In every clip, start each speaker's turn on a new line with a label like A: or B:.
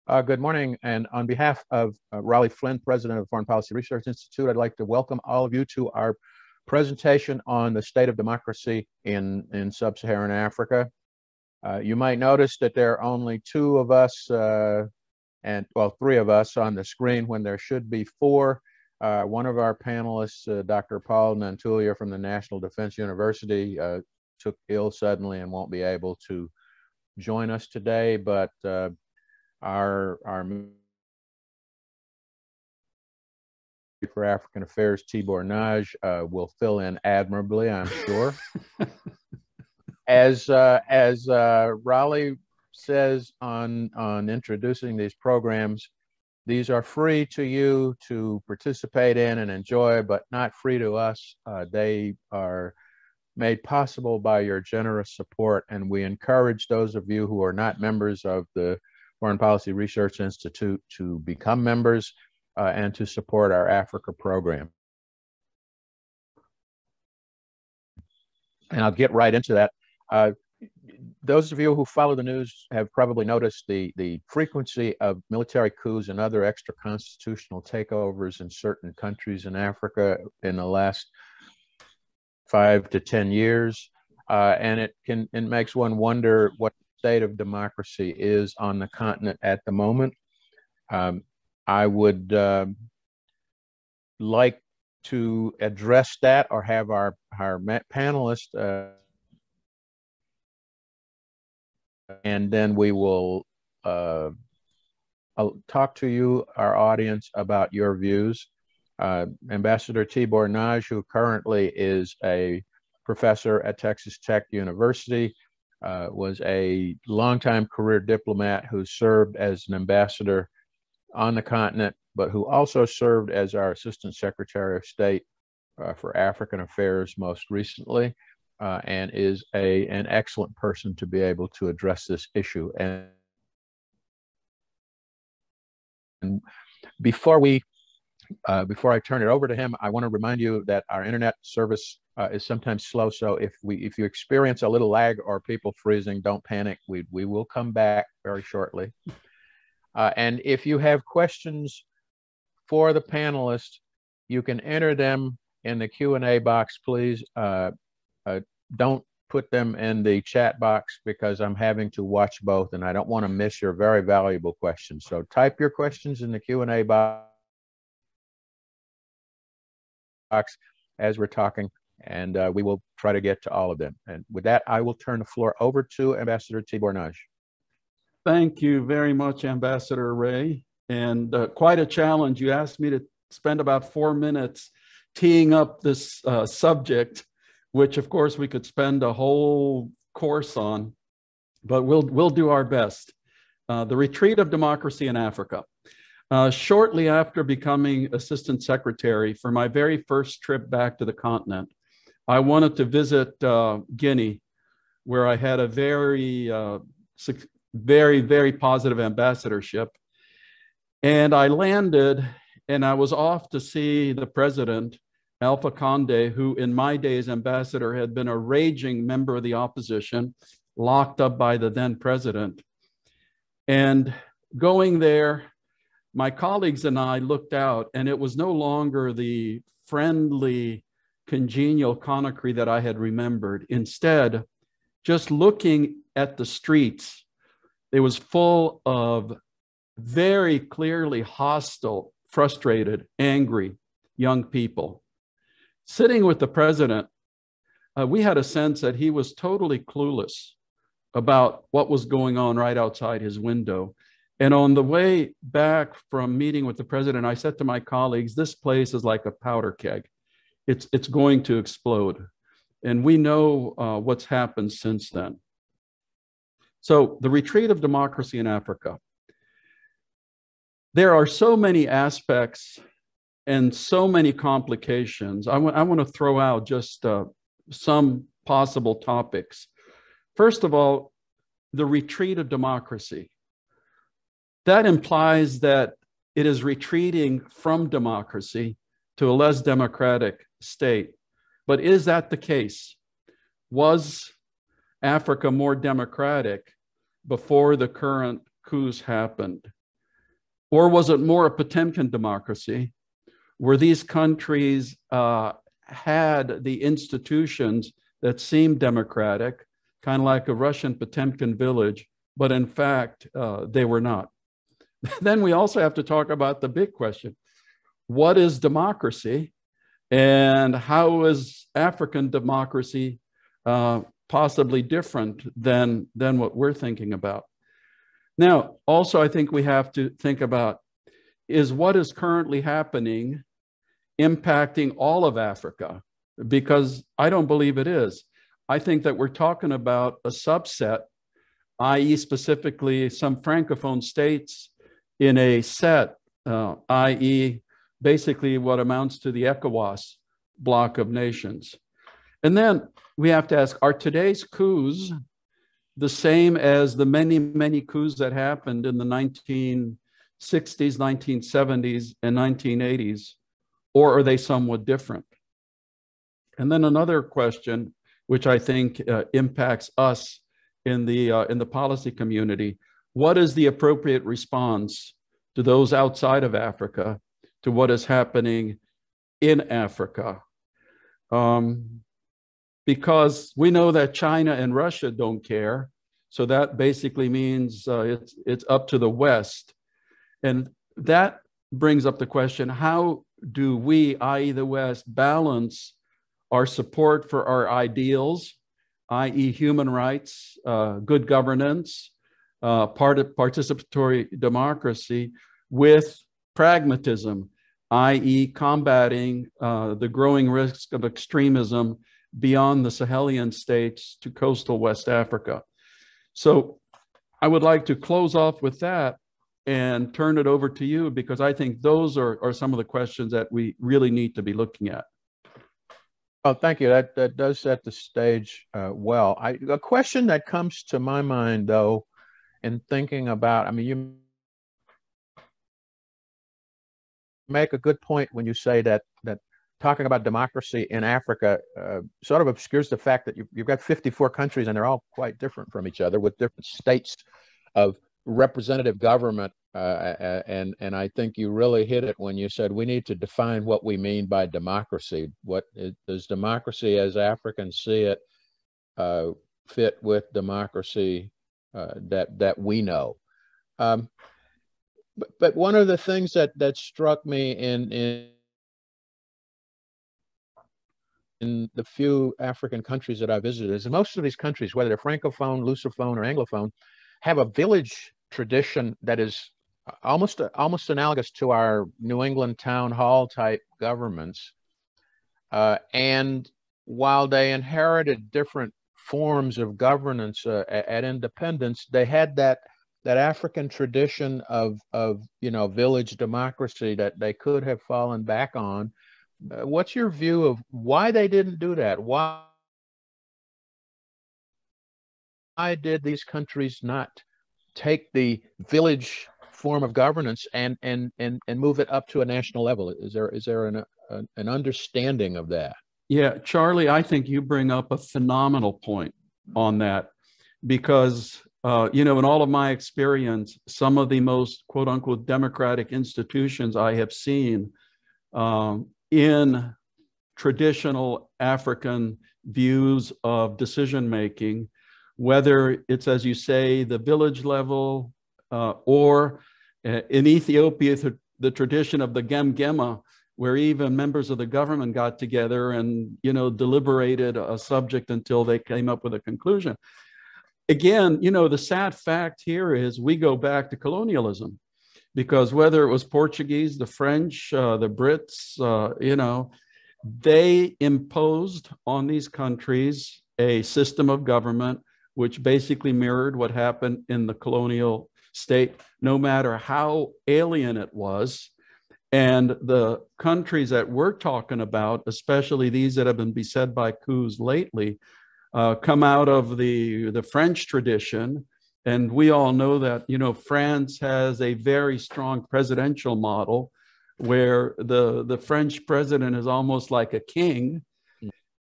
A: Good morning, and on behalf of Raleigh Flynn, President of the Foreign Policy Research Institute, I'd like to welcome all of you to our presentation on the state of democracy in sub-Saharan Africa. You might notice that there are only two of us, three of us on the screen when there should be four. One of our panelists, Dr. Paul Nantulia from the National Defense University, took ill suddenly and won't be able to join us today, but our for African Affairs Tibor Nagy will fill in admirably, I'm sure. As Raleigh says on introducing these programs, these are free to you to participate in and enjoy, but not free to us. They are made possible by your generous support, and we encourage those of you who are not members of the Foreign Policy Research Institute to become members and to support our Africa program. And I'll get right into that. Those of you who follow the news have probably noticed the frequency of military coups and other extra-constitutional takeovers in certain countries in Africa in the last 5 to 10 years. And it makes one wonder what state of democracy is on the continent at the moment. I would like to address that or have our panelists and then we will I'll talk to you, our audience, about your views. Ambassador Tibor Nagy, who currently is a professor at Texas Tech University, was a longtime career diplomat who served as an ambassador on the continent, but who also served as our Assistant Secretary of State for African Affairs most recently, and is an excellent person to be able to address this issue. And before I turn it over to him, I want to remind you that our internet service is sometimes slow. So if you experience a little lag or people freezing, don't panic. We will come back very shortly. And if you have questions for the panelists, you can enter them in the Q&A box, please. Don't put them in the chat box because I'm having to watch both and I don't want to miss your very valuable questions. So type your questions in the Q&A box as we're talking, and we will try to get to all of them. And with that, I will turn the floor over to Ambassador Tibor Nagy.
B: Thank you very much, Ambassador Ray, and quite a challenge. You asked me to spend about 4 minutes teeing up this subject, which of course we could spend a whole course on, but we'll do our best. The retreat of democracy in Africa. Shortly after becoming Assistant Secretary, for my very first trip back to the continent, I wanted to visit Guinea, where I had a very, very positive ambassadorship. And I landed and I was off to see the president, Alpha Conde, who in my day as ambassador had been a raging member of the opposition, locked up by the then president. And going there, my colleagues and I looked out, and it was no longer the friendly, congenial Conakry that I had remembered. Instead, just looking at the streets, it was full of very clearly hostile, frustrated, angry young people. Sitting with the president, we had a sense that he was totally clueless about what was going on right outside his window. And on the way back from meeting with the president, I said to my colleagues, this place is like a powder keg. It's going to explode. And we know what's happened since then. So the retreat of democracy in Africa. There are so many aspects and so many complications. I want to throw out just some possible topics. First of all, the retreat of democracy. That implies that it is retreating from democracy to a less democratic state. But is that the case? Was Africa more democratic before the current coups happened? Or was it more a Potemkin democracy, where these countries had the institutions that seemed democratic, kind of like a Russian Potemkin village, but in fact, they were not? Then we also have to talk about the big question: what is democracy, and how is African democracy possibly different than what we're thinking about? Now, also, I think we have to think about, is what is currently happening impacting all of Africa? Because I don't believe it is. I think that we're talking about a subset, i.e. specifically some Francophone states in a set, i.e. basically what amounts to the ECOWAS block of nations. And then we have to ask, are today's coups the same as the many, many coups that happened in the 1960s, 1970s, and 1980s, or are they somewhat different? And then another question, which I think impacts us in the policy community: what is the appropriate response to those outside of Africa to what is happening in Africa? Because we know that China and Russia don't care. So that basically means it's up to the West. And that brings up the question: how do we, i.e. the West, balance our support for our ideals, i.e. human rights, good governance, participatory democracy, with pragmatism, i.e. combating the growing risk of extremism beyond the Sahelian states to coastal West Africa? So I would like to close off with that and turn it over to you, because I think those are some of the questions that we really need to be looking at.
A: Oh, thank you. That does set the stage well. A question that comes to my mind, though, in thinking about, I mean, you make a good point when you say that talking about democracy in Africa sort of obscures the fact that you've got 54 countries, and they're all quite different from each other, with different states of representative government. And I think you really hit it when you said we need to define what we mean by democracy. Does democracy, as Africans see it, fit with democracy that we know? But one of the things that struck me in the few African countries that I visited is most of these countries, whether they're Francophone, Lusophone, or Anglophone, have a village tradition that is almost analogous to our New England town hall type governments. And while they inherited different forms of governance at independence, they had that African tradition of village democracy that they could have fallen back on. What's your view of why they didn't do that? Why did these countries not take the village form of governance and move it up to a national level? Is there an understanding of that?
B: Yeah, Charlie, I think you bring up a phenomenal point on that, because in all of my experience, some of the most quote unquote democratic institutions I have seen in traditional African views of decision making, whether it's, as you say, the village level, or in Ethiopia, the tradition of the Gemgema, where even members of the government got together and deliberated a subject until they came up with a conclusion. Again, the sad fact here is we go back to colonialism, because whether it was Portuguese, the French, the Brits, they imposed on these countries a system of government which basically mirrored what happened in the colonial state, no matter how alien it was. And the countries that we're talking about, especially these that have been beset by coups lately, come out of the French tradition. And we all know that, France has a very strong presidential model where the French president is almost like a king.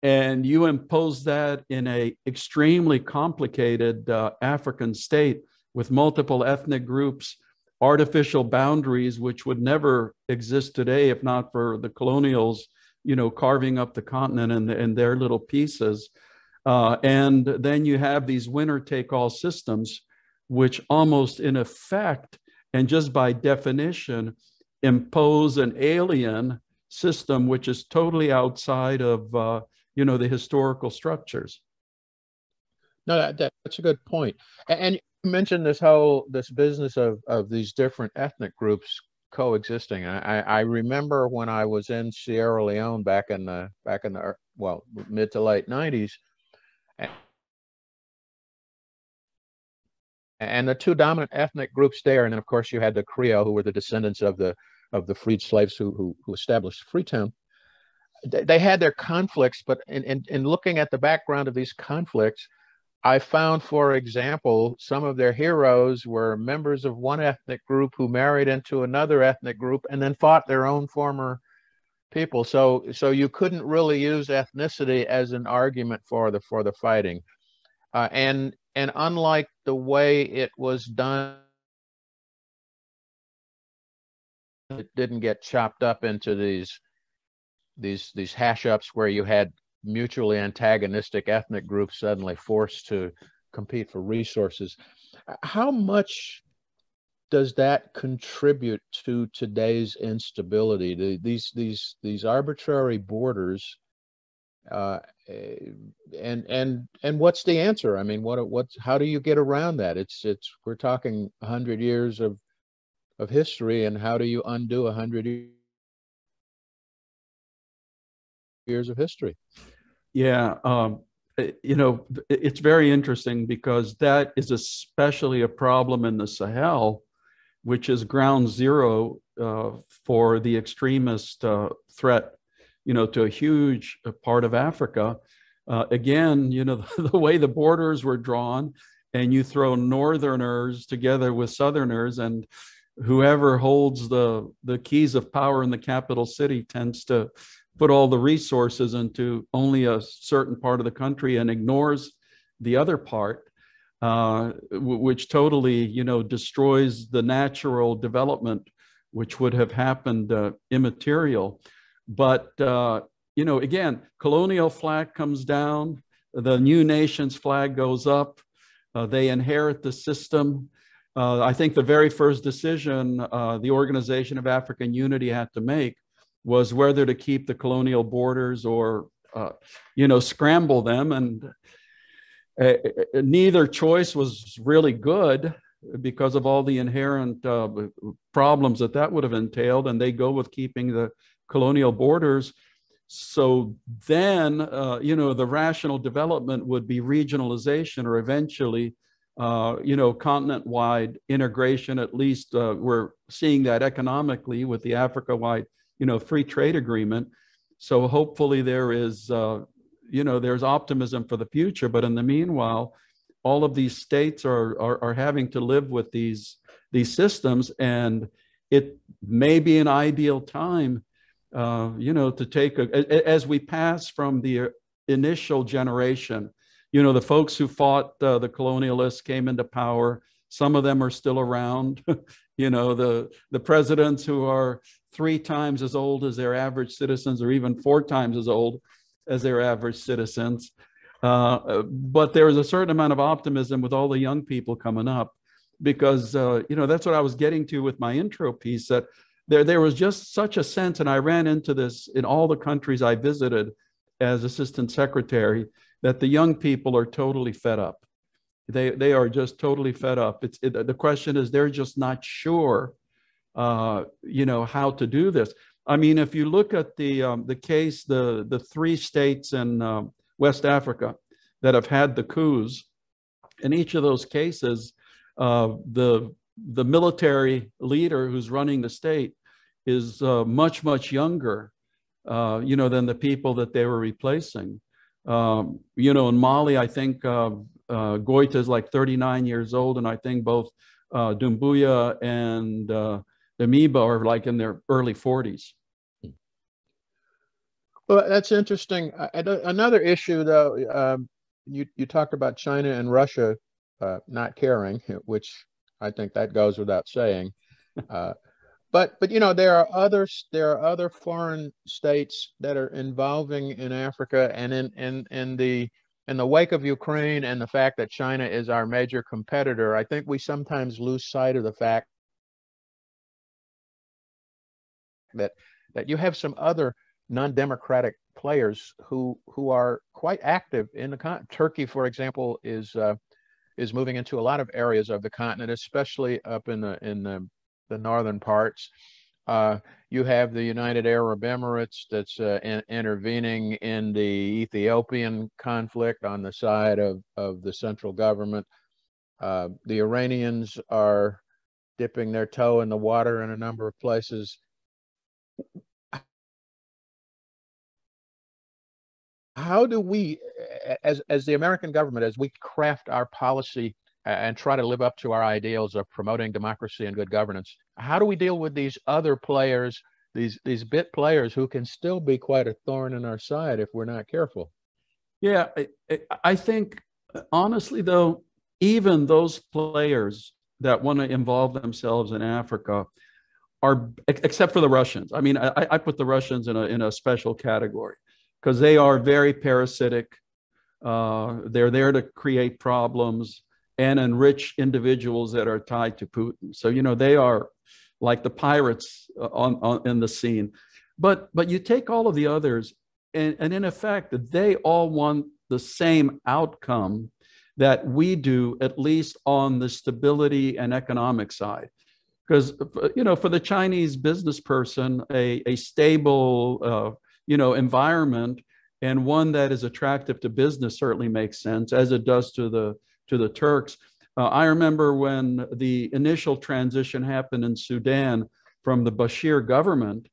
B: And you impose that in a extremely complicated African state with multiple ethnic groups artificial boundaries, which would never exist today if not for the colonials, carving up the continent in their little pieces. And then you have these winner-take-all systems, which almost in effect, and just by definition, impose an alien system which is totally outside of the historical structures.
A: No, that's a good point. And you mentioned this business of these different ethnic groups coexisting. I remember when I was in Sierra Leone back in the mid to late 90s, and the two dominant ethnic groups there, and then of course you had the Creole, who were the descendants of the freed slaves who established Freetown. They had their conflicts, but in looking at the background of these conflicts, I found, for example, some of their heroes were members of one ethnic group who married into another ethnic group and then fought their own former people. So you couldn't really use ethnicity as an argument for the fighting. And unlike the way it was done, it didn't get chopped up into these hash-ups where you had mutually antagonistic ethnic groups suddenly forced to compete for resources. How much does that contribute to today's instability? These arbitrary borders, and what's the answer? I mean, how do you get around that? We're talking 100 years of history, and how do you undo 100 years of history?
B: Yeah, it's very interesting because that is especially a problem in the Sahel, which is ground zero for the extremist threat, to a huge part of Africa. Again, the way the borders were drawn, and you throw Northerners together with Southerners, and whoever holds the keys of power in the capital city tends to put all the resources into only a certain part of the country and ignores the other part, which totally, destroys the natural development which would have happened immaterial. But, again, colonial flag comes down, the new nation's flag goes up, they inherit the system. I think the very first decision the Organization of African Unity had to make was whether to keep the colonial borders or, scramble them. And neither choice was really good because of all the inherent problems that would have entailed. And they go with keeping the colonial borders. So then, the rational development would be regionalization, or eventually, continent-wide integration. At least we're seeing that economically with the Africa-wide free trade agreement. So hopefully there is, there's optimism for the future. But in the meanwhile, all of these states are having to live with these systems, and it may be an ideal time, to take as we pass from the initial generation. The folks who fought the colonialists came into power. Some of them are still around. The presidents who are 3 times as old as their average citizens, or even 4 times as old as their average citizens. But there is a certain amount of optimism with all the young people coming up, because, that's what I was getting to with my intro piece, that there was just such a sense, and I ran into this in all the countries I visited as assistant secretary, that the young people are totally fed up. They are just totally fed up. The question is, they're just not sure, how to do this. I mean, if you look at the case, the 3 states in West Africa that have had the coups, in each of those cases, the military leader who's running the state is much, much younger, than the people that they were replacing. In Mali, I think Goita is like 39 years old, and I think both Doumbouya and Damiba are like in their early 40s.
A: Well, that's interesting. Another issue, though, you talked about China and Russia not caring, which I think that goes without saying. But you know, there are other foreign states that are involving in Africa, and in the wake of Ukraine and the fact that China is our major competitor, I think we sometimes lose sight of the fact that you have some other non-democratic players who are quite active in the continent. Turkey, for example, is moving into a lot of areas of the continent, especially up in the northern parts. You have the United Arab Emirates that's intervening in the Ethiopian conflict on the side of the central government. The Iranians are dipping their toe in the water in a number of places. How do we, as the American government, as we craft our policy and try to live up to our ideals of promoting democracy and good governance, how do we deal with these other players, these bit players who can still be quite a thorn in our side if we're not careful?
B: Yeah, I think, honestly, though, even those players that want to involve themselves in Africa are, except for the Russians. I mean, I put the Russians in a special category because they are very parasitic. They're there to create problems and enrich individuals that are tied to Putin. So, you know, they are like the pirates in the scene. But you take all of the others, and in effect, they all want the same outcome that we do, at least on the stability and economic side. Because, you know, for the Chinese business person, a stable, environment, and one that is attractive to business certainly makes sense, as it does to the Turks. I remember when the initial transition happened in Sudan from the Bashir government,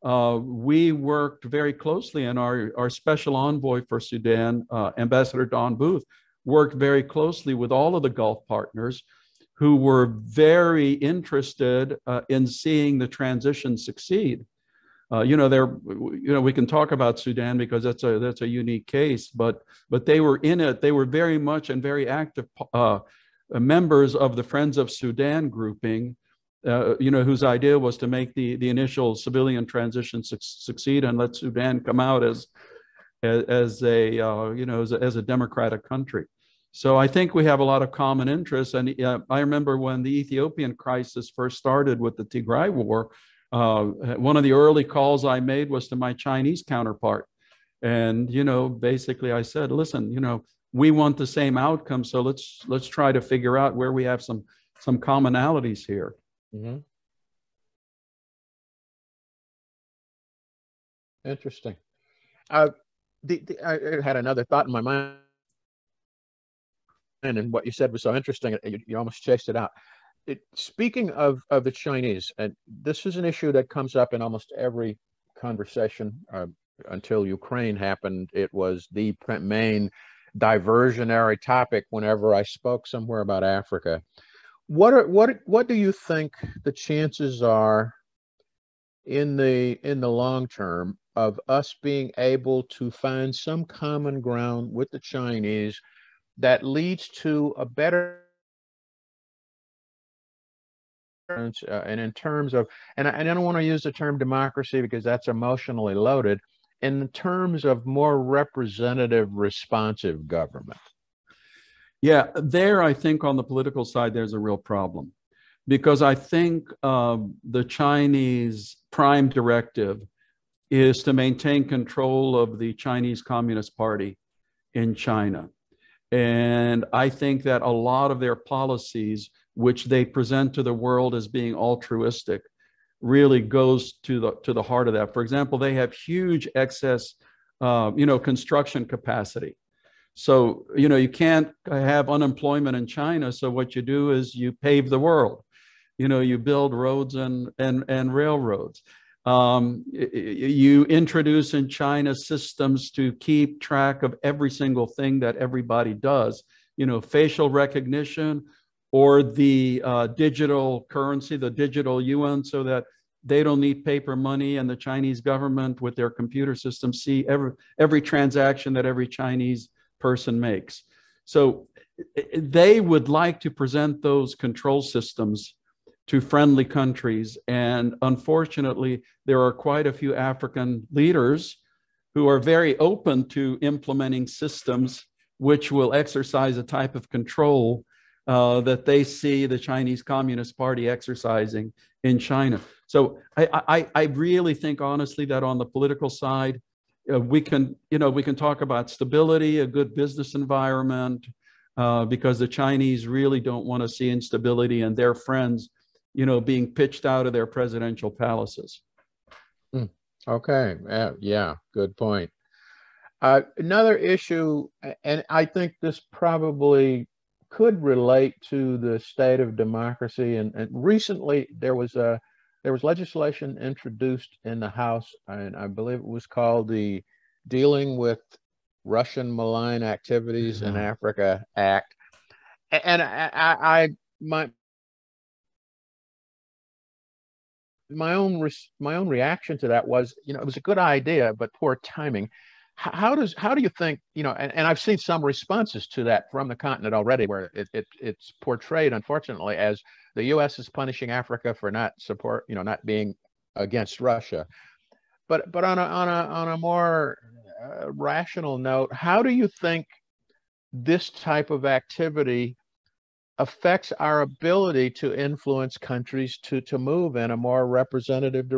B: we worked very closely, and our special envoy for Sudan, Ambassador Don Booth, worked very closely with all of the Gulf partners who were very interested in seeing the transition succeed. We can talk about Sudan because that's a unique case, but they were in it. They were very much and very active members of the Friends of Sudan grouping, whose idea was to make the initial civilian transition succeed and let Sudan come out as a democratic country. So I think we have a lot of common interests. And I remember when the Ethiopian crisis first started with the Tigray War, one of the early calls I made was to my Chinese counterpart. And, basically I said, listen, we want the same outcome. So let's try to figure out where we have some commonalities here.
A: Mm-hmm. Interesting. I had another thought in my mind, and what you said was so interesting, you almost chased it out. Speaking of the Chinese, and this is an issue that comes up in almost every conversation. Until Ukraine happened, it was the main diversionary topic whenever I spoke somewhere about Africa. What do you think the chances are in the long term of us being able to find some common ground with the Chinese that leads to a better, and in terms of, and I don't want to use the term democracy because that's emotionally loaded, in terms of more representative, responsive government?
B: Yeah, I think on the political side, there's a real problem, because I think the Chinese prime directive is to maintain control of the Chinese Communist Party in China. And I think that a lot of their policies, which they present to the world as being altruistic, really goes to the heart of that. For example, they have huge excess, construction capacity. So, you can't have unemployment in China. So what you do is you pave the world. You build roads and railroads. You introduce in China systems to keep track of every single thing that everybody does, facial recognition, or the digital currency, the digital yuan, so that they don't need paper money, and the Chinese government with their computer system see every transaction that every Chinese person makes. So they would like to present those control systems to friendly countries. And unfortunately, there are quite a few African leaders who are very open to implementing systems which will exercise a type of control that they see the Chinese Communist Party exercising in China. So I really think honestly that on the political side, we can talk about stability, a good business environment, because the Chinese really don't want to see instability and their friends, being pitched out of their presidential palaces.
A: Okay, yeah, good point. Another issue, and I think this probably could relate to the state of democracy, and recently there was legislation introduced in the House, and I believe it was called the Dealing with Russian Malign Activities in Africa Act. And my own reaction to that was, it was a good idea, but poor timing. How do you think, and I've seen some responses to that from the continent already, where it's portrayed, unfortunately, as the U.S. is punishing Africa for not not being against Russia. But on a more rational note, how do you think this type of activity affects our ability to influence countries to move in a more representative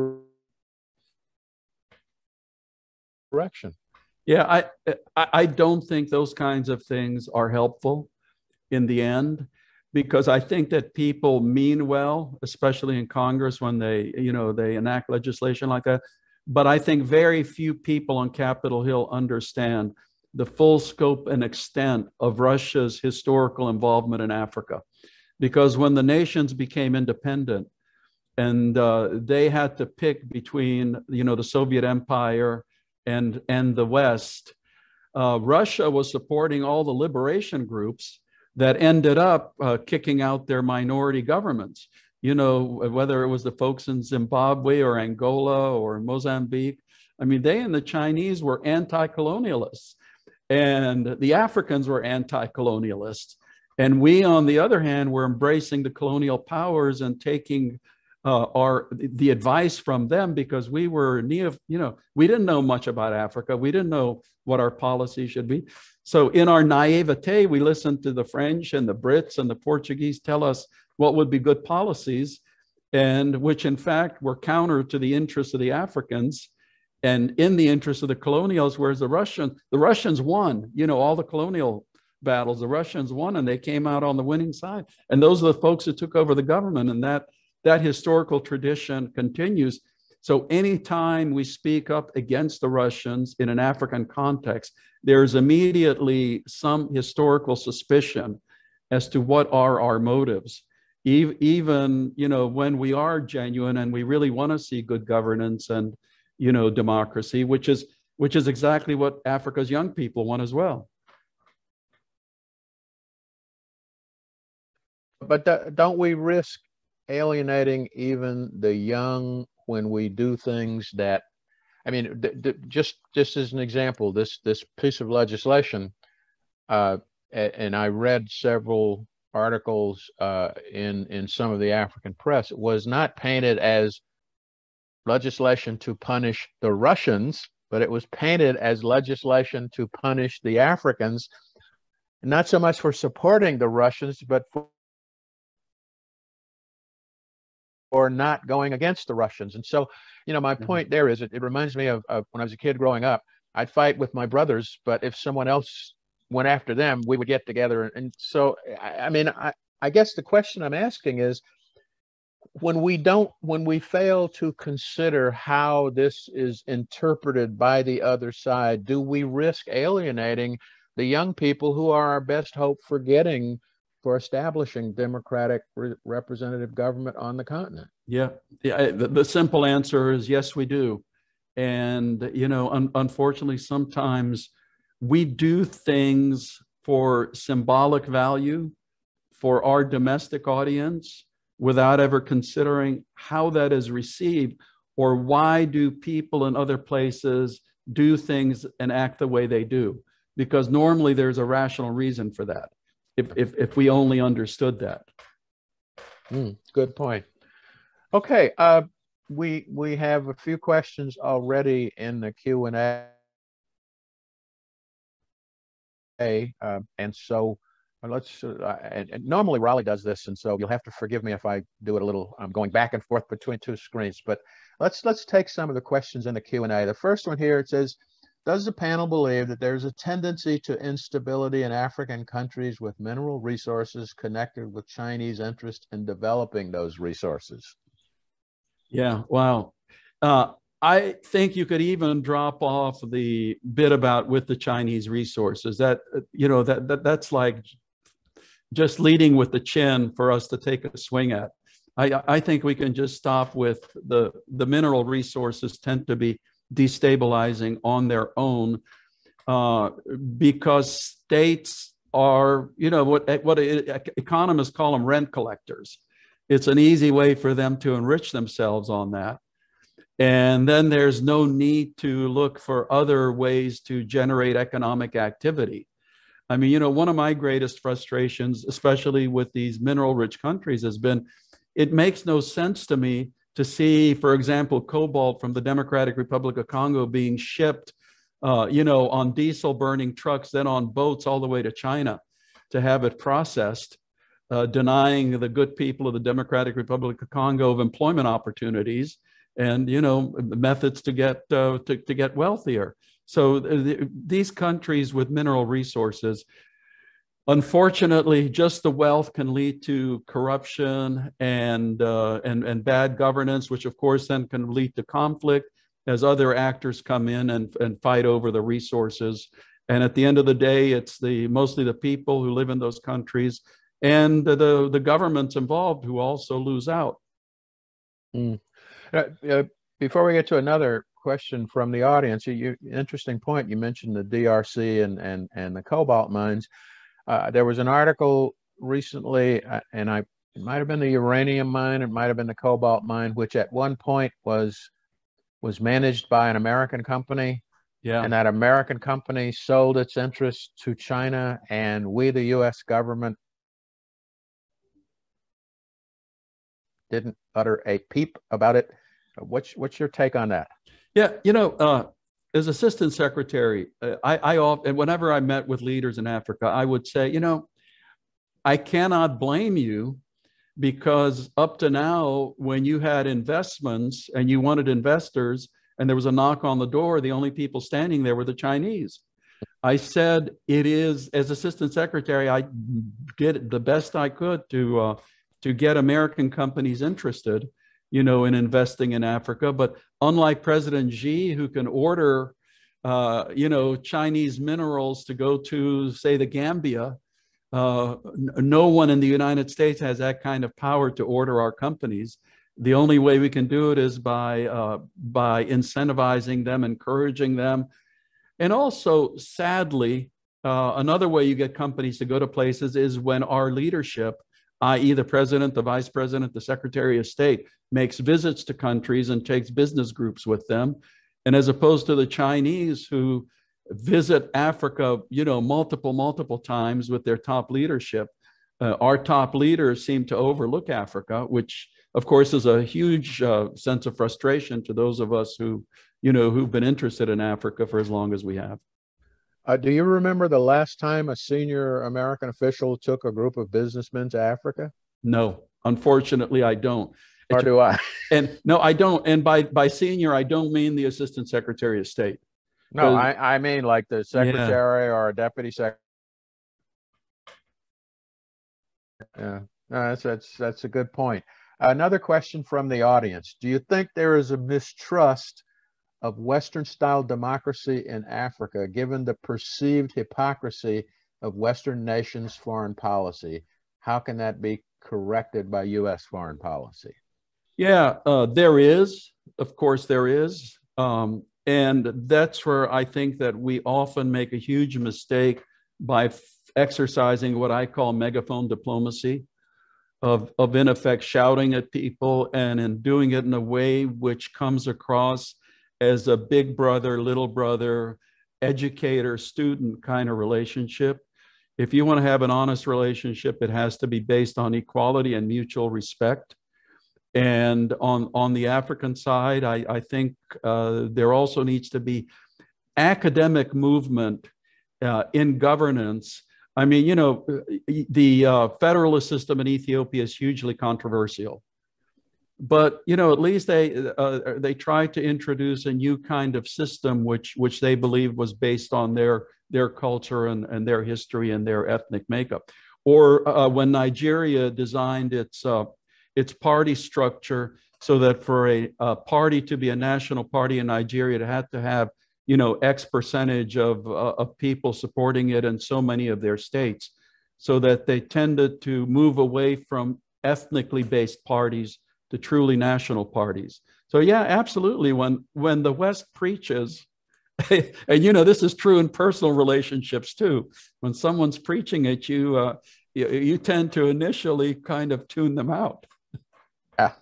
A: direction?
B: Yeah, I don't think those kinds of things are helpful in the end, because I think that people mean well, especially in Congress when they enact legislation like that. But I think very few people on Capitol Hill understand the full scope and extent of Russia's historical involvement in Africa. Because when the nations became independent and they had to pick between, the Soviet Empire and the West, Russia was supporting all the liberation groups that ended up kicking out their minority governments. Whether it was the folks in Zimbabwe or Angola or Mozambique. I mean, they and the Chinese were anti-colonialists, and the Africans were anti-colonialists. And we, on the other hand, were embracing the colonial powers and taking the advice from them, because we were we didn't know much about Africa. We didn't know what our policy should be. So in our naivete, we listened to the French and the Brits and the Portuguese tell us what would be good policies, and which in fact were counter to the interests of the Africans and in the interest of the colonials, whereas the Russians won, all the colonial battles, the Russians won, and they came out on the winning side. And those are the folks who took over the government, and that historical tradition continues. So anytime we speak up against the Russians in an African context, there's immediately some historical suspicion as to what are our motives. Even when we are genuine and we really want to see good governance and democracy, which is exactly what Africa's young people want as well.
A: But don't we risk alienating even the young when we do things that, I mean, just as an example, this piece of legislation, and I read several articles in some of the African press, it was not painted as legislation to punish the Russians, but it was painted as legislation to punish the Africans, not so much for supporting the Russians, but for not going against the Russians. And so, my point there is, it reminds me of when I was a kid growing up. I'd fight with my brothers, but if someone else went after them, we would get together. And so, I guess the question I'm asking is, when we fail to consider how this is interpreted by the other side, do we risk alienating the young people who are our best hope for establishing democratic representative government on the continent?
B: Yeah. The simple answer is yes, we do. And, unfortunately, sometimes we do things for symbolic value for our domestic audience without ever considering how that is received, or why do people in other places do things and act the way they do? Because normally there's a rational reason for that, if we only understood that.
A: Good point. Okay, we have a few questions already in the Q&A, and so let's. And normally Raleigh does this, and so you'll have to forgive me if I do it a little. I'm going back and forth between two screens, but let's take some of the questions in the Q&A. The first one here, it says, does the panel believe that there's a tendency to instability in African countries with mineral resources connected with Chinese interest in developing those resources?
B: Yeah, wow. I think you could even drop off the bit about with the Chinese resources. That that's like just leading with the chin for us to take a swing at. I think we can just stop with the mineral resources tend to be destabilizing on their own because states are, what economists call them rent collectors. It's an easy way for them to enrich themselves on that. And then there's no need to look for other ways to generate economic activity. I mean, one of my greatest frustrations, especially with these mineral-rich countries, has been it makes no sense to me to see, for example, cobalt from the Democratic Republic of Congo being shipped, on diesel-burning trucks, then on boats all the way to China to have it processed, denying the good people of the Democratic Republic of Congo of employment opportunities and, methods to get wealthier. So these countries with mineral resources, unfortunately, just the wealth can lead to corruption and bad governance, which of course then can lead to conflict as other actors come in and fight over the resources. And at the end of the day, it's mostly the people who live in those countries and the governments involved who also lose out.
A: Before we get to another question from the audience, interesting point. You mentioned the DRC and the cobalt mines. There was an article recently, and it might have been the uranium mine, it might have been the cobalt mine, which at one point was managed by an American company.
B: Yeah.
A: And that American company sold its interest to China, and we, the U.S. government, didn't utter a peep about it. What's your take on that?
B: Yeah, as assistant secretary, I often, whenever I met with leaders in Africa, I would say, I cannot blame you because up to now, when you had investments and you wanted investors and there was a knock on the door, the only people standing there were the Chinese. I said, as assistant secretary, I did the best I could to get American companies interested, in investing in Africa. But unlike President Xi, who can order, Chinese minerals to go to, say, the Gambia, no one in the United States has that kind of power to order our companies. The only way we can do it is by incentivizing them, encouraging them. And also, sadly, another way you get companies to go to places is when our leadership, i.e. the president, the vice president, the secretary of state, makes visits to countries and takes business groups with them. And as opposed to the Chinese who visit Africa, multiple times with their top leadership, our top leaders seem to overlook Africa, which of course is a huge sense of frustration to those of us who've been interested in Africa for as long as we have.
A: Do you remember the last time a senior American official took a group of businessmen to Africa?
B: No, unfortunately, I don't.
A: Or do I?
B: And no, I don't. And by senior, I don't mean the assistant secretary of state.
A: No, I mean like the secretary or a deputy secretary. Yeah, no, that's a good point. Another question from the audience. Do you think there is a mistrust of Western-style democracy in Africa, given the perceived hypocrisy of Western nations' foreign policy? How can that be corrected by U.S. foreign policy?
B: Yeah, there is. Of course, there is. And that's where I think that we often make a huge mistake by exercising what I call megaphone diplomacy, of in effect shouting at people and in doing it in a way which comes across as a big brother, little brother, educator, student kind of relationship. If you want to have an honest relationship, it has to be based on equality and mutual respect. And on the African side, I think there also needs to be academic movement in governance. I mean, you know, the federalist system in Ethiopia is hugely controversial. But, you know, at least they tried to introduce a new kind of system which they believed was based on their culture and their history and their ethnic makeup. Or when Nigeria designed its party structure so that for a party to be a national party in Nigeria, it had to have, you know, X percentage of people supporting it in so many of their states, so that they tended to move away from ethnically based parties to truly national parties. So yeah, absolutely. When the West preaches, and you know, this is true in personal relationships too. When someone's preaching at you, you tend to initially kind of tune them out.
A: Yeah,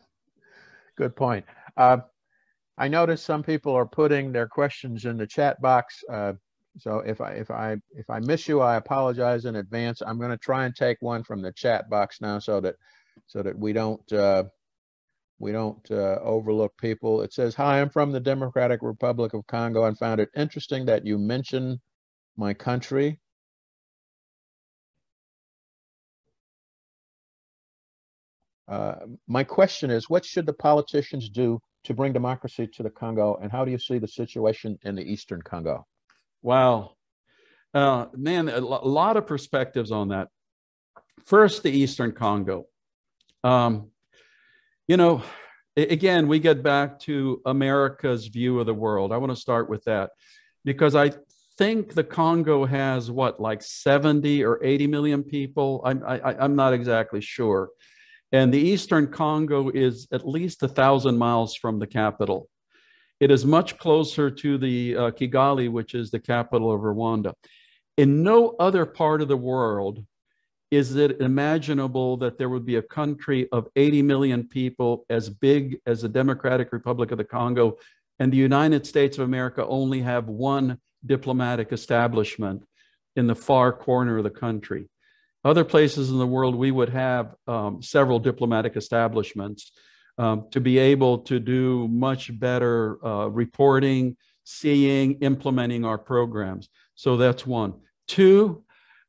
A: good point. I noticed some people are putting their questions in the chat box. So if I miss you, I apologize in advance. I'm going to try and take one from the chat box now, so that we don't overlook people. It says, "Hi, I'm from the Democratic Republic of Congo and found it interesting that you mentioned my country. My question is, what should the politicians do to bring democracy to the Congo, and how do you see the situation in the Eastern Congo?"
B: Wow. Man, a lot of perspectives on that. First, the Eastern Congo. You know, again, we get back to America's view of the world. I want to start with that, because I think the Congo has what, like 70 or 80 million people? I'm not exactly sure. And the Eastern Congo is at least 1,000 miles from the capital. It is much closer to the Kigali, which is the capital of Rwanda. In no other part of the world is it imaginable that there would be a country of 80 million people as big as the Democratic Republic of the Congo, and the United States of America only have one diplomatic establishment in the far corner of the country. Other places in the world, we would have several diplomatic establishments to be able to do much better reporting, seeing, implementing our programs. So that's one. Two,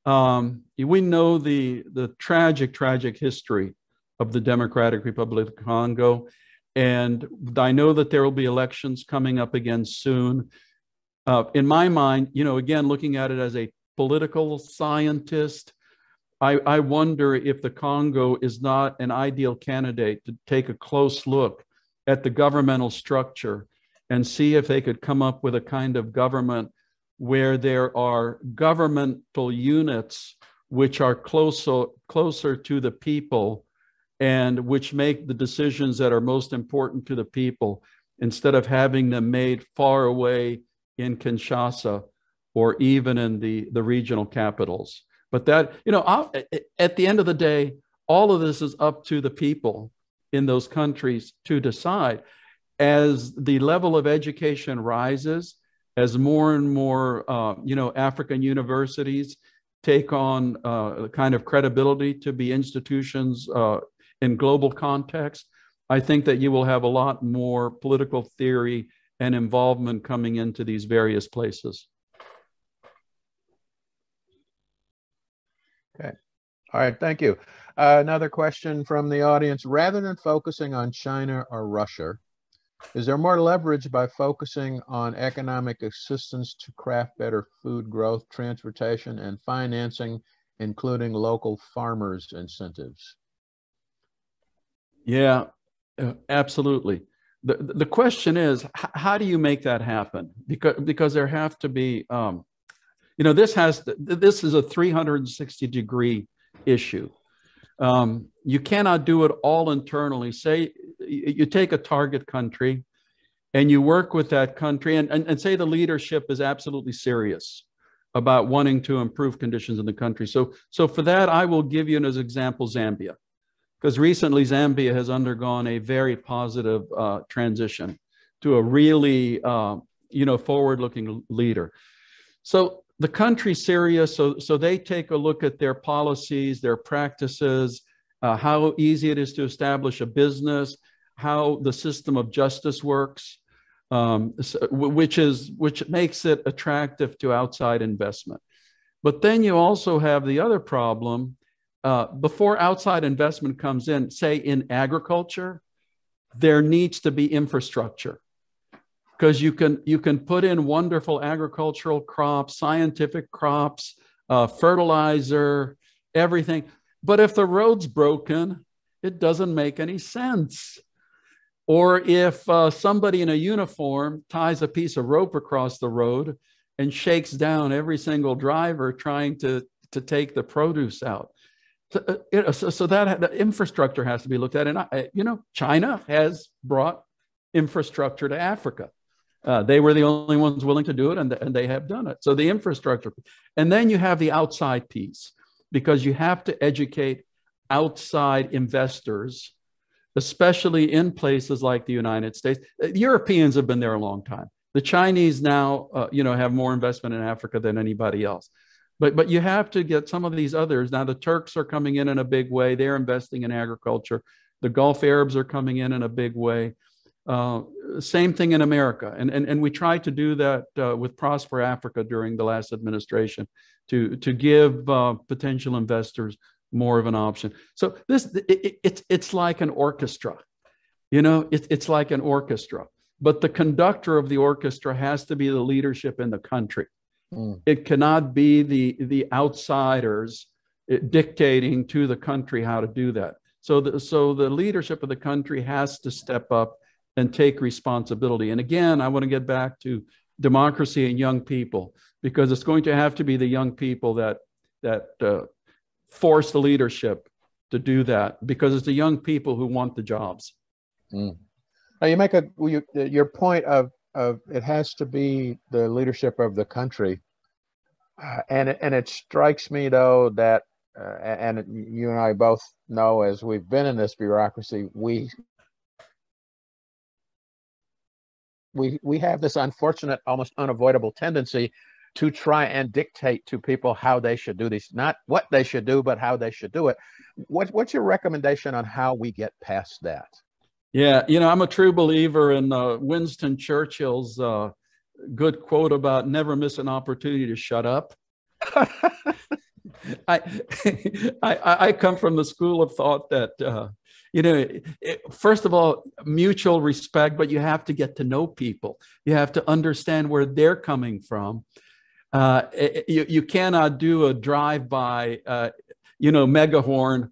B: we know the tragic history of the Democratic Republic of the Congo. And I know that there will be elections coming up again soon. In my mind, you know, again, looking at it as a political scientist, I wonder if the Congo is not an ideal candidate to take a close look at the governmental structure and see if they could come up with a kind of government where there are governmental units which are closer to the people and which make the decisions that are most important to the people, instead of having them made far away in Kinshasa or even in the regional capitals. But that, you know, at the end of the day, all of this is up to the people in those countries to decide. As the level of education rises, as more and more, you know, African universities take on the kind of credibility to be institutions in global context, I think that you will have a lot more political theory and involvement coming into these various places.
A: Okay. All right. Thank you. Another question from the audience. Rather than focusing on China or Russia, is there more leverage by focusing on economic assistance to craft better food growth, transportation, and financing, including local farmers' incentives?
B: Yeah, absolutely. The question is, how do you make that happen? Because there have to be, you know, this is a 360-degree issue. You cannot do it all internally. Say you take a target country and you work with that country and say the leadership is absolutely serious about wanting to improve conditions in the country. So for that, I will give you as example Zambia, because recently Zambia has undergone a very positive transition to a really, you know, forward-looking leader. So the country's serious, so they take a look at their policies, their practices, how easy it is to establish a business, how the system of justice works, which makes it attractive to outside investment. But then you also have the other problem. Before outside investment comes in, say in agriculture, there needs to be infrastructure, because you can put in wonderful agricultural crops, scientific crops, fertilizer, everything. But if the road's broken, it doesn't make any sense. Or if somebody in a uniform ties a piece of rope across the road and shakes down every single driver trying to take the produce out. So that the infrastructure has to be looked at. And, China has brought infrastructure to Africa. They were the only ones willing to do it, and they have done it. So the infrastructure. And then you have the outside piece, because you have to educate outside investors, especially in places like the United States. Europeans have been there a long time. The Chinese now, have more investment in Africa than anybody else. But you have to get some of these others. Now, the Turks are coming in a big way. They're investing in agriculture. The Gulf Arabs are coming in a big way. Same thing in America. And we tried to do that with Prosper Africa during the last administration to give potential investors more of an option. So it's like an orchestra. It's like an orchestra. But the conductor of the orchestra has to be the leadership in the country. It cannot be the outsiders dictating to the country how to do that. So the leadership of the country has to step up and take responsibility. And again, I want to get back to democracy and young people, because it's going to have to be the young people that force the leadership to do that, because it's the young people who want the jobs.
A: Now you make your point of it has to be the leadership of the country, and it strikes me though that and you and I both know, as we've been in this bureaucracy, we have this unfortunate, almost unavoidable tendency to try and dictate to people how they should do these, not what they should do, but how they should do it. What's your recommendation on how we get past that?
B: Yeah, I'm a true believer in Winston Churchill's good quote about never miss an opportunity to shut up. I come from the school of thought that, first of all, mutual respect, but you have to get to know people. You have to understand where they're coming from. You cannot do a drive-by, megahorn,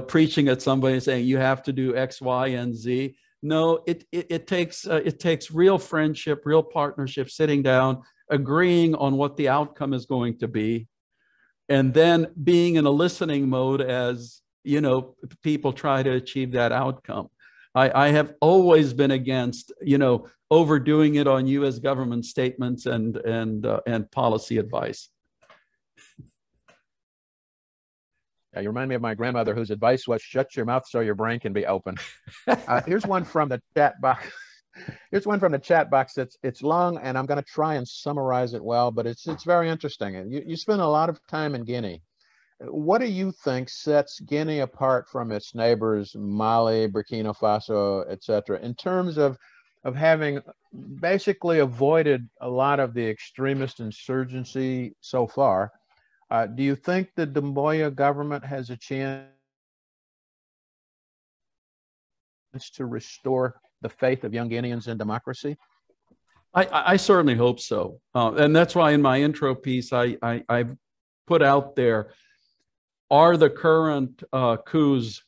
B: preaching at somebody saying you have to do X, Y, and Z. No, it takes real friendship, real partnership, sitting down, agreeing on what the outcome is going to be, and then being in a listening mode as people try to achieve that outcome. I have always been against overdoing it on U.S. government statements and policy advice.
A: You remind me of my grandmother, whose advice was shut your mouth so your brain can be open. Here's one from the chat box. Here's one from the chat box. It's long, and I'm going to try and summarize it well, but it's very interesting. And you spend a lot of time in Guinea. What do you think sets Guinea apart from its neighbors, Mali, Burkina Faso, etc., in terms of having basically avoided a lot of the extremist insurgency so far? Do you think the Doumbouya government has a chance to restore the faith of young Guineans in democracy?
B: I certainly hope so. And that's why in my intro piece, I put out there, are the current coups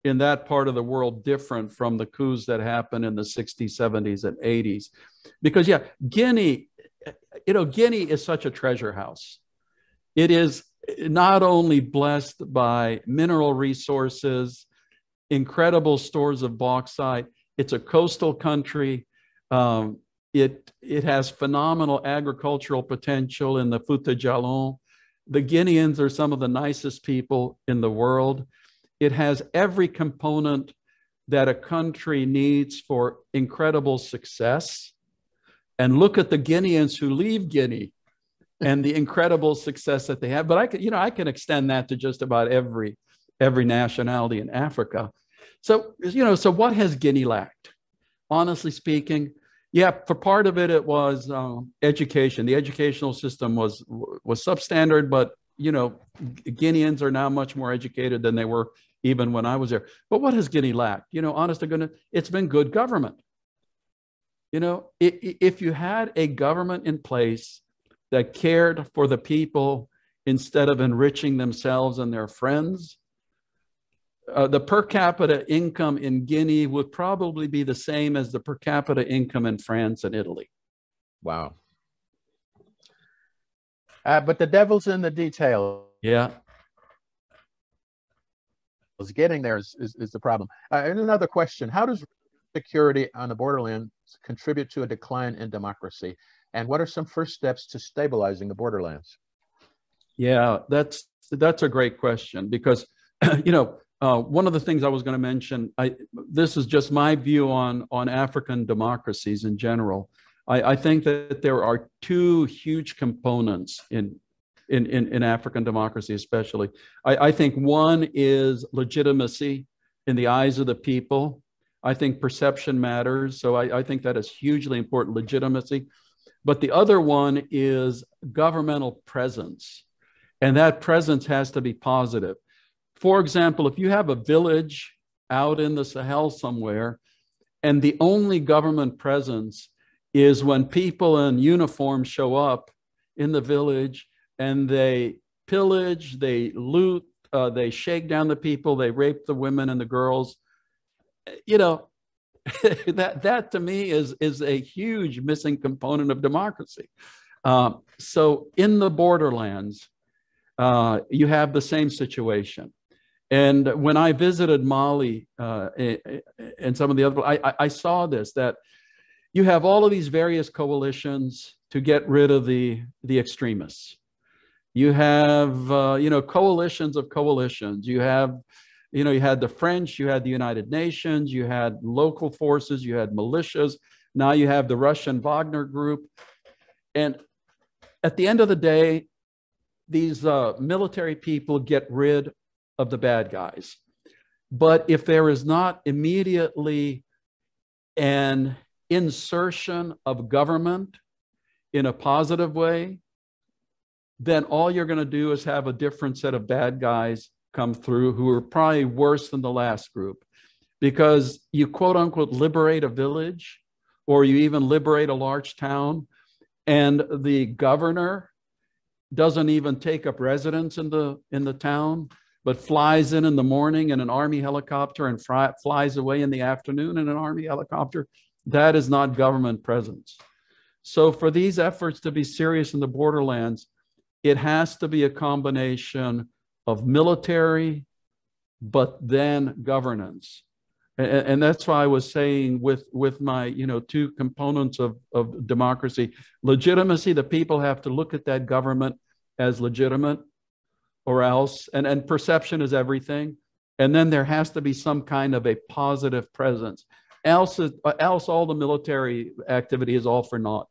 B: in that part of the world different from the coups that happened in the 60s, 70s, and 80s? Because, yeah, Guinea is such a treasure house. It is not only blessed by mineral resources, incredible stores of bauxite. It's a coastal country. It has phenomenal agricultural potential in the Fouta Djallon. The Guineans are some of the nicest people in the world. It has every component that a country needs for incredible success. And look at the Guineans who leave Guinea and the incredible success that they have. But I can extend that to just about every nationality in Africa. So, so what has Guinea lacked? Honestly speaking, yeah, for part of it, it was education. The educational system was substandard, but Guineans are now much more educated than they were even when I was there. But what has Guinea lacked? Honest to goodness, it's been good government. If you had a government in place that cared for the people instead of enriching themselves and their friends, the per capita income in Guinea would probably be the same as the per capita income in France and Italy.
A: Wow. But the devil's in the detail.
B: Yeah.
A: Getting there is the problem. And another question, how does security on the borderlands contribute to a decline in democracy? And what are some first steps to stabilizing the borderlands?
B: Yeah, that's a great question, because, one of the things I was going to mention, this is just my view on African democracies in general. I think that there are two huge components in African democracy, especially. I think one is legitimacy in the eyes of the people. I think perception matters. So I think that is hugely important, legitimacy. But the other one is governmental presence. And that presence has to be positive. For example, if you have a village out in the Sahel somewhere, and the only government presence is when people in uniform show up in the village and they pillage, they loot, they shake down the people, they rape the women and the girls, that to me is a huge missing component of democracy. So in the borderlands, you have the same situation. And when I visited Mali and some of the other, I saw this, that you have all of these various coalitions to get rid of the extremists. You have, coalitions of coalitions. You have, you had the French, you had the United Nations, you had local forces, you had militias. Now you have the Russian Wagner group. And at the end of the day, these military people get rid of the bad guys. But if there is not immediately an insertion of government in a positive way, then all you're going to do is have a different set of bad guys come through who are probably worse than the last group. Because you quote unquote liberate a village, or you even liberate a large town, and the governor doesn't even take up residence in the town, but flies in the morning in an army helicopter and flies away in the afternoon in an army helicopter. That is not government presence. So for these efforts to be serious in the borderlands, it has to be a combination of military, but then governance. And that's why I was saying with my, two components of democracy, legitimacy, the people have to look at that government as legitimate, or else, and perception is everything. And then there has to be some kind of a positive presence. Else all the military activity is all for naught.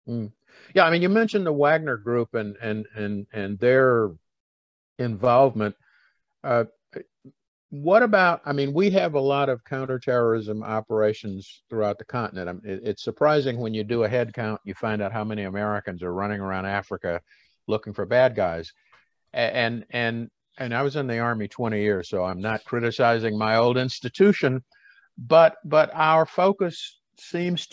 A: Mm. Yeah, I mean, you mentioned the Wagner Group and their involvement. What about, I mean, we have a lot of counterterrorism operations throughout the continent. It's surprising when you do a head count, you find out how many Americans are running around Africa looking for bad guys. And I was in the Army 20 years, so I'm not criticizing my old institution, but our focus seems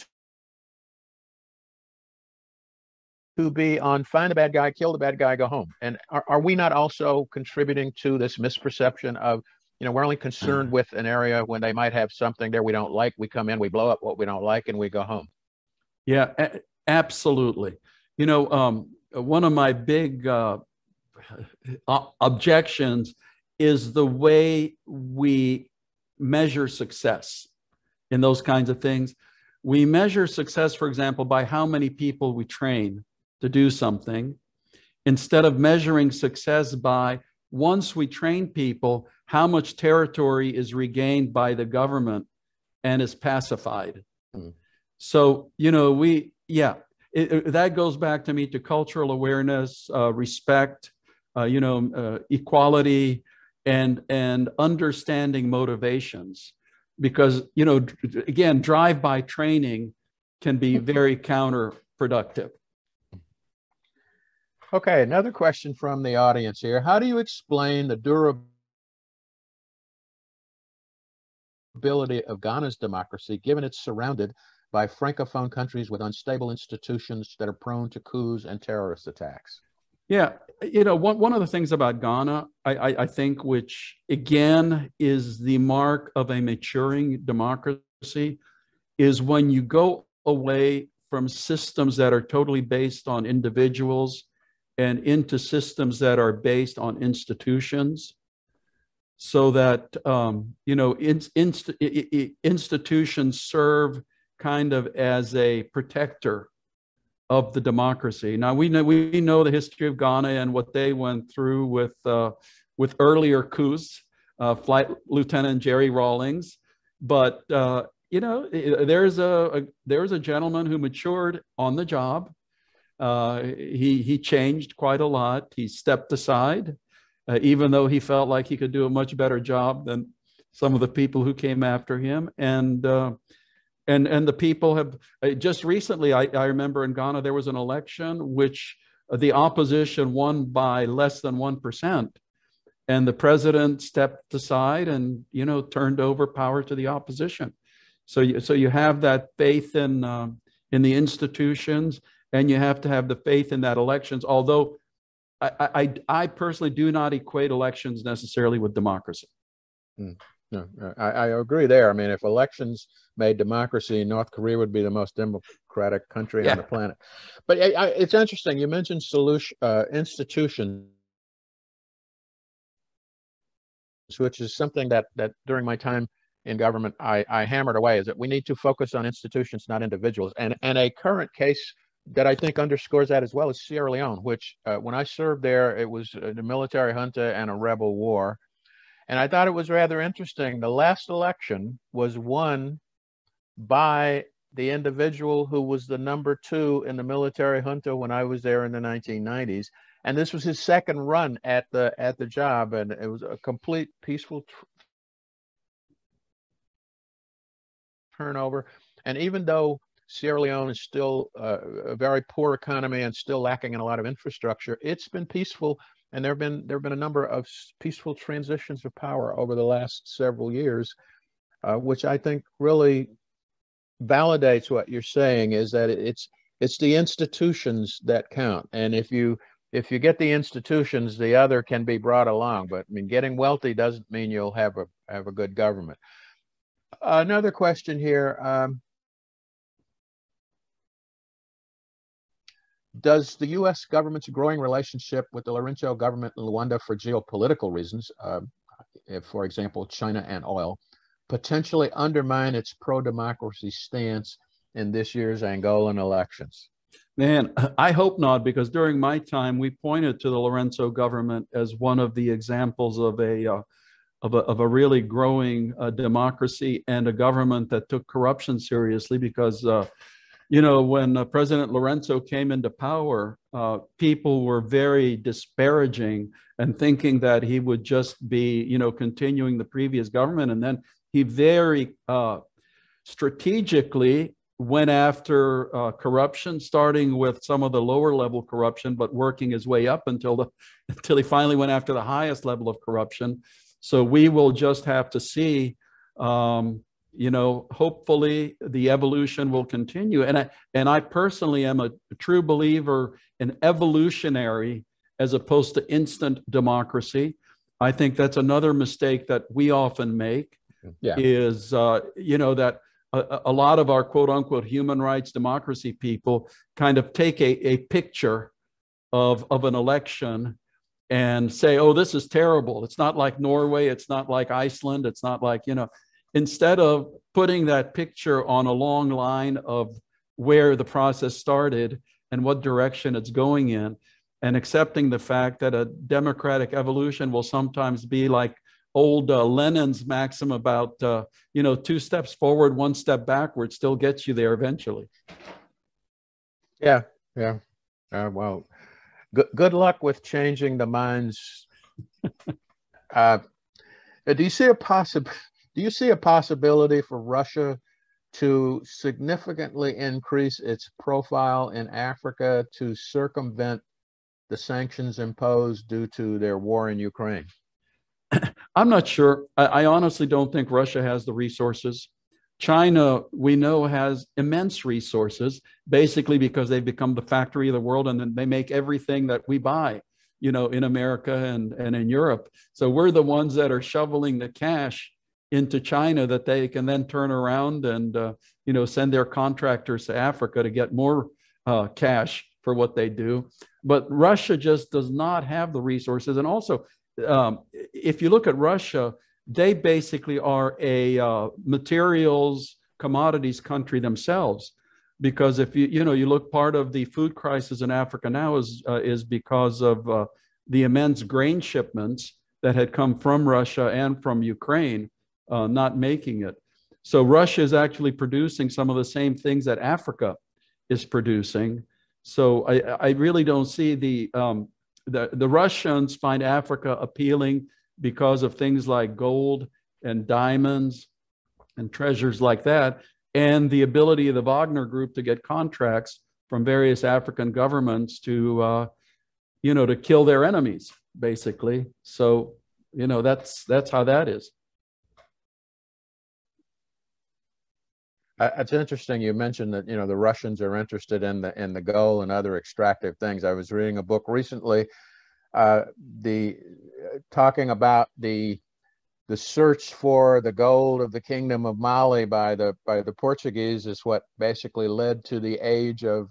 A: to be on find the bad guy, kill the bad guy, go home. And are we not also contributing to this misperception of, we're only concerned with an area when they might have something there we don't like, we come in, we blow up what we don't like, and we go home?
B: Yeah, absolutely. One of my big objections is the way we measure success in those kinds of things. We measure success, for example, by how many people we train to do something, instead of measuring success by, once we train people, how much territory is regained by the government and is pacified. Mm. So, that goes back to me to cultural awareness, respect, equality, and understanding motivations, because, again, drive-by training can be very counterproductive.
A: Okay, another question from the audience here. How do you explain the durability of Ghana's democracy, given it's surrounded by Francophone countries with unstable institutions that are prone to coups and terrorist attacks?
B: Yeah, one of the things about Ghana, I think, which again is the mark of a maturing democracy, is when you go away from systems that are totally based on individuals and into systems that are based on institutions, so that institutions serve kind of as a protector of the democracy. Now we know the history of Ghana and what they went through with earlier coups, Flight Lieutenant Jerry Rawlings, but there's a gentleman who matured on the job. He changed quite a lot. He stepped aside, even though he felt like he could do a much better job than some of the people who came after him. And the people have just recently, I remember in Ghana, there was an election which the opposition won by less than 1%. And the president stepped aside and, turned over power to the opposition. So you have that faith in the institutions, and you have to have the faith in that elections. Although I personally do not equate elections necessarily with democracy.
A: No, I agree there. I mean, if elections made democracy, North Korea would be the most democratic country on the planet. But it's interesting. You mentioned institutions, which is something that during my time in government, I hammered away, is that we need to focus on institutions, not individuals. And a current case that I think underscores that as well is Sierra Leone, which when I served there, it was the military junta and a rebel war. And I thought it was rather interesting. The last election was won by the individual who was the #2 in the military junta when I was there in the 1990s. And this was his second run at the job. And it was a complete peaceful turnover. And even though Sierra Leone is still a very poor economy and still lacking in a lot of infrastructure, it's been peaceful. And there have been a number of peaceful transitions of power over the last several years, which I think really validates what you're saying, is that it's the institutions that count. And if you get the institutions, the other can be brought along. But I mean, getting wealthy doesn't mean you'll have a good government. Another question here. Does the U.S. government's growing relationship with the Lorenzo government in Luanda for geopolitical reasons, if, for example, China and oil, potentially undermine its pro-democracy stance in this year's Angolan elections?
B: Man, I hope not, because during my time, we pointed to the Lorenzo government as one of the examples of a really growing democracy and a government that took corruption seriously, because when President Lorenzo came into power, people were very disparaging and thinking that he would just be, continuing the previous government. And then he very strategically went after corruption, starting with some of the lower level corruption, but working his way up until he finally went after the highest level of corruption. So we will just have to see. Hopefully the evolution will continue. And I personally am a true believer in evolutionary as opposed to instant democracy. I think that's another mistake that we often make, is, that a lot of our quote unquote human rights democracy people kind of take a picture of an election and say, oh, this is terrible. It's not like Norway. It's not like Iceland. It's not like, instead of putting that picture on a long line of where the process started and what direction it's going in, and accepting the fact that a democratic evolution will sometimes be like old Lenin's maxim about, 2 steps forward, 1 step backward still gets you there eventually.
A: Yeah. Well, good luck with changing the minds. Do you see a possibility for Russia to significantly increase its profile in Africa to circumvent the sanctions imposed due to their war in Ukraine?
B: I'm not sure. I honestly don't think Russia has the resources. China, we know, has immense resources, basically because they've become the factory of the world, and then they make everything that we buy, in America and in Europe. So we're the ones that are shoveling the cash into China that they can then turn around and, send their contractors to Africa to get more cash for what they do. But Russia just does not have the resources. And also, if you look at Russia, they basically are a materials, commodities country themselves. Because if you look, part of the food crisis in Africa now is because of the immense grain shipments that had come from Russia and from Ukraine not making it. So Russia is actually producing some of the same things that Africa is producing. So I really don't see the Russians find Africa appealing because of things like gold and diamonds and treasures like that, and the ability of the Wagner Group to get contracts from various African governments to kill their enemies, basically. So, that's how that is.
A: It's interesting you mentioned that the Russians are interested in the gold and other extractive things. I was reading a book recently, talking about the search for the gold of the Kingdom of Mali by the Portuguese is what basically led to the age of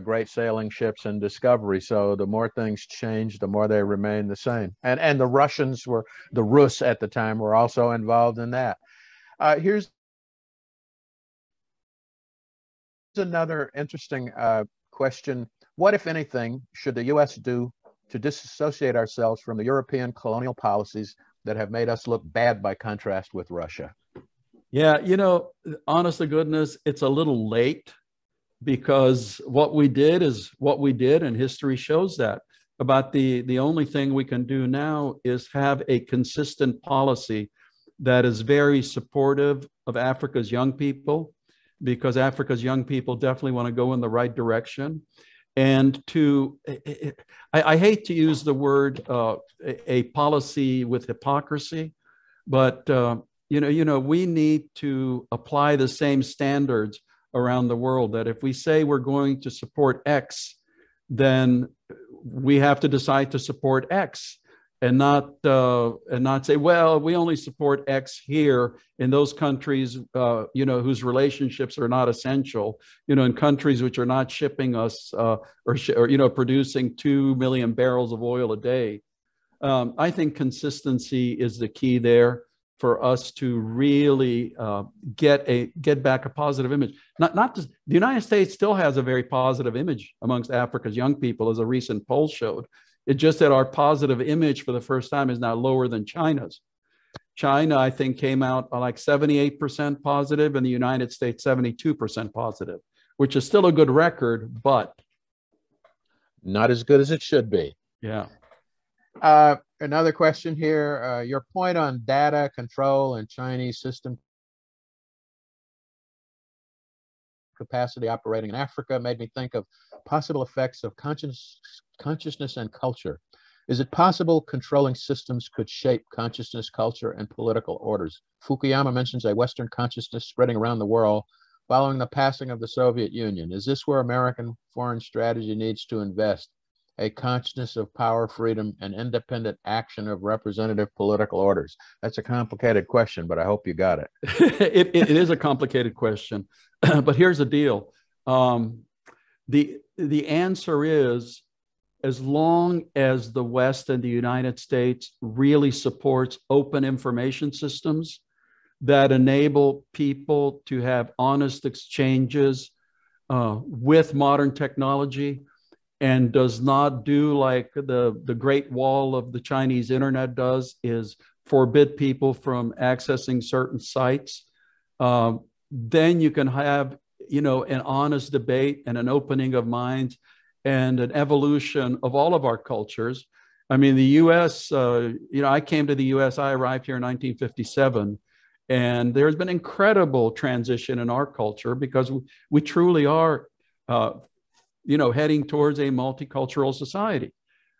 A: great sailing ships and discovery. So the more things change, the more they remain the same. And the Russians the Rus at the time were also involved in that. Here's another interesting question. What, if anything, should the U.S. do to disassociate ourselves from the European colonial policies that have made us look bad by contrast with Russia?
B: Yeah, honest to goodness, it's a little late, because what we did is what we did, and history shows that. About the only thing we can do now is have a consistent policy that is very supportive of Africa's young people, because Africa's young people definitely want to go in the right direction. And I hate to use the word a policy with hypocrisy, but we need to apply the same standards around the world. That if we say we're going to support X, then we have to decide to support X, and not say, well, we only support X here in those countries, whose relationships are not essential, in countries which are not shipping us or producing 2 million barrels of oil a day. I think consistency is the key there for us to really get back a positive image. Not just, the United States still has a very positive image amongst Africa's young people, as a recent poll showed. It's just that our positive image for the first time is now lower than China's. China, I think, came out like 78% positive, and the United States 72% positive, which is still a good record, but
A: not as good as it should be.
B: Yeah.
A: Another question here. Your point on data control and Chinese system capacity operating in Africa made me think of possible effects of consciousness and culture. Is it possible controlling systems could shape consciousness, culture, and political orders? Fukuyama mentions a Western consciousness spreading around the world following the passing of the Soviet Union. Is this where American foreign strategy needs to invest? A consciousness of power, freedom, and independent action of representative political orders? That's a complicated question, but I hope you got it.
B: It is a complicated question, but here's the deal. The answer is, as long as the West and the United States really supports open information systems that enable people to have honest exchanges with modern technology, and does not do like the Great Wall of the Chinese internet does, is forbid people from accessing certain sites, then you can have an honest debate and an opening of minds and an evolution of all of our cultures. I mean, the U.S., I came to the U.S., I arrived here in 1957, and there's been incredible transition in our culture because we truly are, heading towards a multicultural society.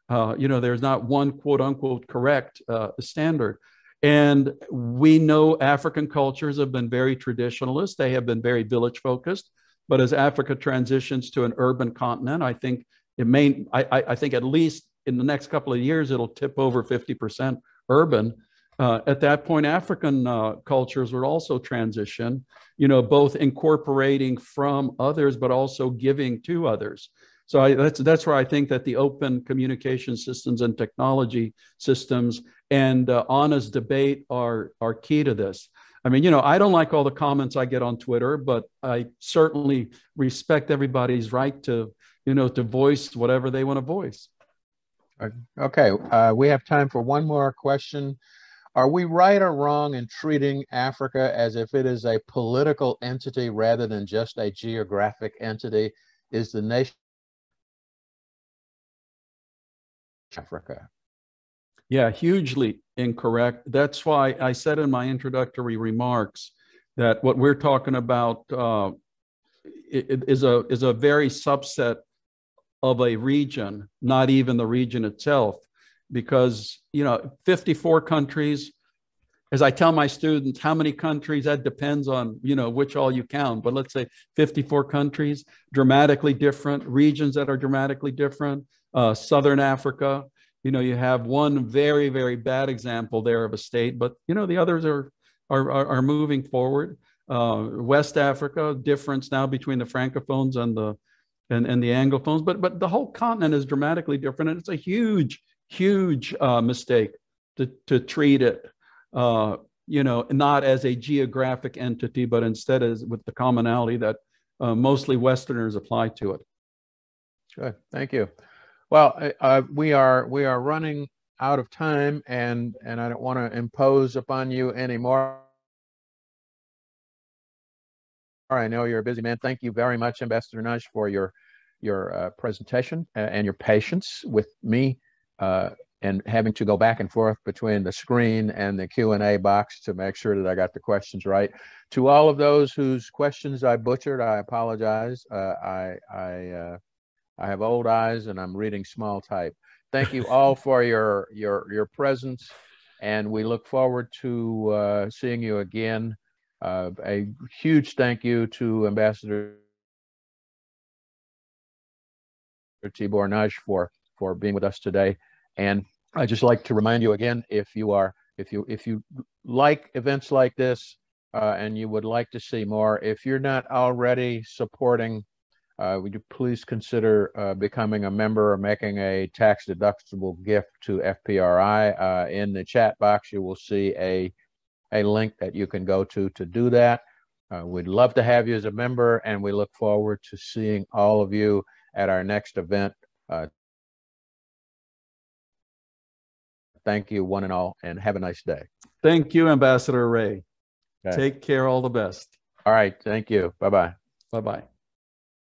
B: There's not one quote unquote correct standard. And we know African cultures have been very traditionalist. They have been very village focused. But as Africa transitions to an urban continent, I think I think at least in the next couple of years, it'll tip over 50% urban. At that point, African cultures would also transition, both incorporating from others, but also giving to others. So that's where I think that the open communication systems and technology systems and honest debate are key to this. I mean, I don't like all the comments I get on Twitter, but I certainly respect everybody's right to, to voice whatever they want to voice.
A: Okay, we have time for one more question. Are we right or wrong in treating Africa as if it is a political entity rather than just a geographic entity? Is the nation Africa?
B: Yeah, hugely incorrect. That's why I said in my introductory remarks that what we're talking about is a very subset of a region, not even the region itself, because 54 countries. As I tell my students, how many countries, that depends on which all you count, but let's say 54 countries, dramatically different regions that are dramatically different. Southern Africa, you have one very, very bad example there of a state, but the others are moving forward. West Africa, difference now between the Francophones and the Anglophones, but the whole continent is dramatically different, and it's a huge mistake to treat it not as a geographic entity, but instead as with the commonality that mostly Westerners apply to it.
A: Good, thank you. Well, we are running out of time, and I don't want to impose upon you anymore. I know you're a busy man. Thank you very much, Ambassador Nagy, for your presentation and your patience with me and having to go back and forth between the screen and the Q&A box to make sure that I got the questions right. To all of those whose questions I butchered, I apologize. I have old eyes and I'm reading small type. Thank you all for your presence, and we look forward to seeing you again. A huge thank you to Ambassador Tibor Nagy for being with us today. And I'd just like to remind you again, if you like events like this and you would like to see more, if you're not already supporting, would you please consider becoming a member or making a tax-deductible gift to FPRI? In the chat box, you will see a link that you can go to do that. We'd love to have you as a member, and we look forward to seeing all of you at our next event. Thank you, one and all, and have a nice day.
B: Thank you, Ambassador Ray.
A: Okay.
B: Take care. All the best.
A: All right. Thank you. Bye-bye.
B: Bye-bye.